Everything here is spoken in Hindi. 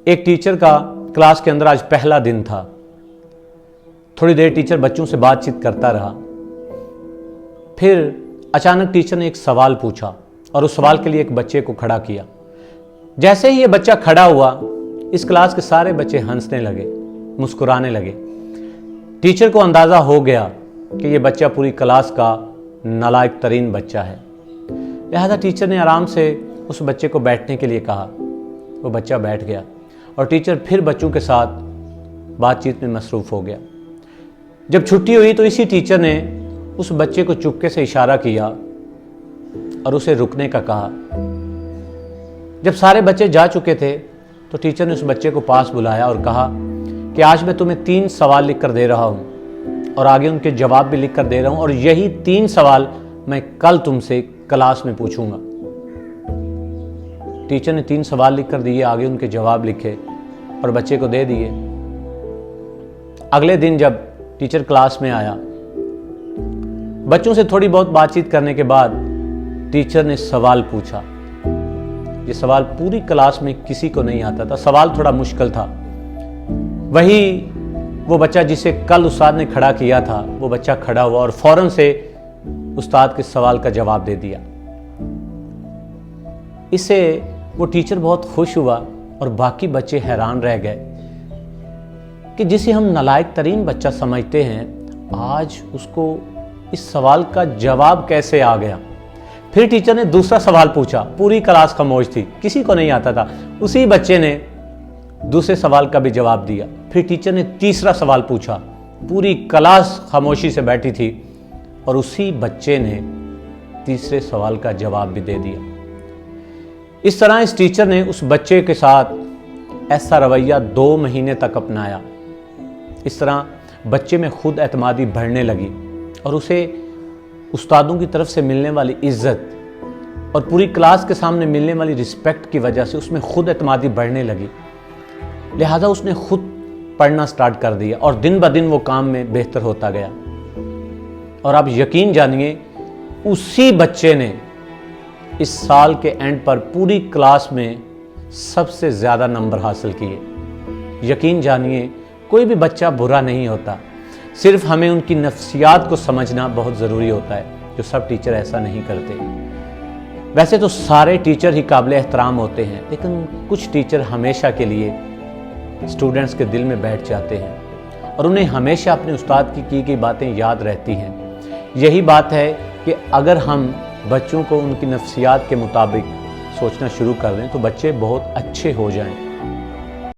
एक टीचर का क्लास के अंदर आज पहला दिन था। थोड़ी देर टीचर बच्चों से बातचीत करता रहा। फिर अचानक टीचर ने एक सवाल पूछा और उस सवाल के लिए एक बच्चे को खड़ा किया। जैसे ही ये बच्चा खड़ा हुआ, इस क्लास के सारे बच्चे हंसने लगे, मुस्कुराने लगे। टीचर को अंदाजा हो गया कि ये बच्चा पूरी क्लास का नालायक तरीन बच्चा है। लिहाजा टीचर ने आराम से उस बच्चे को बैठने के लिए कहा। वो बच्चा बैठ गया और टीचर फिर बच्चों के साथ बातचीत में मसरूफ़ हो गया। जब छुट्टी हुई तो इसी टीचर ने उस बच्चे को चुपके से इशारा किया और उसे रुकने का कहा। जब सारे बच्चे जा चुके थे तो टीचर ने उस बच्चे को पास बुलाया और कहा कि आज मैं तुम्हें 3 सवाल लिख कर दे रहा हूँ और आगे उनके जवाब भी लिख कर दे रहा हूँ, और यही 3 सवाल मैं कल तुमसे क्लास में पूछूंगा। टीचर ने 3 सवाल लिख कर दिए, आगे उनके जवाब लिखे और बच्चे को दे दिए। अगले दिन जब टीचर क्लास में आया, बच्चों से थोड़ी बहुत बातचीत करने के बाद टीचर ने सवाल पूछा। ये सवाल पूरी क्लास में किसी को नहीं आता था। सवाल थोड़ा मुश्किल था। वही वो बच्चा जिसे कल उस्ताद ने खड़ा किया था, वो बच्चा खड़ा हुआ और फौरन से उस्ताद के सवाल का जवाब दे दिया। इससे वो टीचर बहुत खुश हुआ और बाकी बच्चे हैरान रह गए कि जिसे हम नालायक तरीन बच्चा समझते हैं, आज उसको इस सवाल का जवाब कैसे आ गया। फिर टीचर ने दूसरा सवाल पूछा। पूरी क्लास खामोश थी, किसी को नहीं आता था। उसी बच्चे ने दूसरे सवाल का भी जवाब दिया। फिर टीचर ने तीसरा सवाल पूछा। पूरी क्लास खामोशी से बैठी थी और उसी बच्चे ने तीसरे सवाल का जवाब भी दे दिया। इस तरह इस टीचर ने उस बच्चे के साथ ऐसा रवैया 2 महीने तक अपनाया। इस तरह बच्चे में खुद एतमादी बढ़ने लगी और उसे उस्तादों की तरफ से मिलने वाली इज्जत और पूरी क्लास के सामने मिलने वाली रिस्पेक्ट की वजह से उसमें खुद एतमादी बढ़ने लगी। लिहाजा उसने खुद पढ़ना स्टार्ट कर दिया और दिन ब दिन वो काम में बेहतर होता गया। और आप यकीन जानिए, उसी बच्चे ने इस साल के एंड पर पूरी क्लास में सबसे ज़्यादा नंबर हासिल किए। यकीन जानिए, कोई भी बच्चा बुरा नहीं होता, सिर्फ हमें उनकी नफ्सियात को समझना बहुत ज़रूरी होता है, जो सब टीचर ऐसा नहीं करते। वैसे तो सारे टीचर ही काबिल एहतराम होते हैं, लेकिन कुछ टीचर हमेशा के लिए स्टूडेंट्स के दिल में बैठ जाते हैं और उन्हें हमेशा अपने उस्ताद की गई बातें याद रहती हैं। यही बात है कि अगर हम बच्चों को उनकी नफ्सियात के मुताबिक सोचना शुरू कर दें तो बच्चे बहुत अच्छे हो जाएं।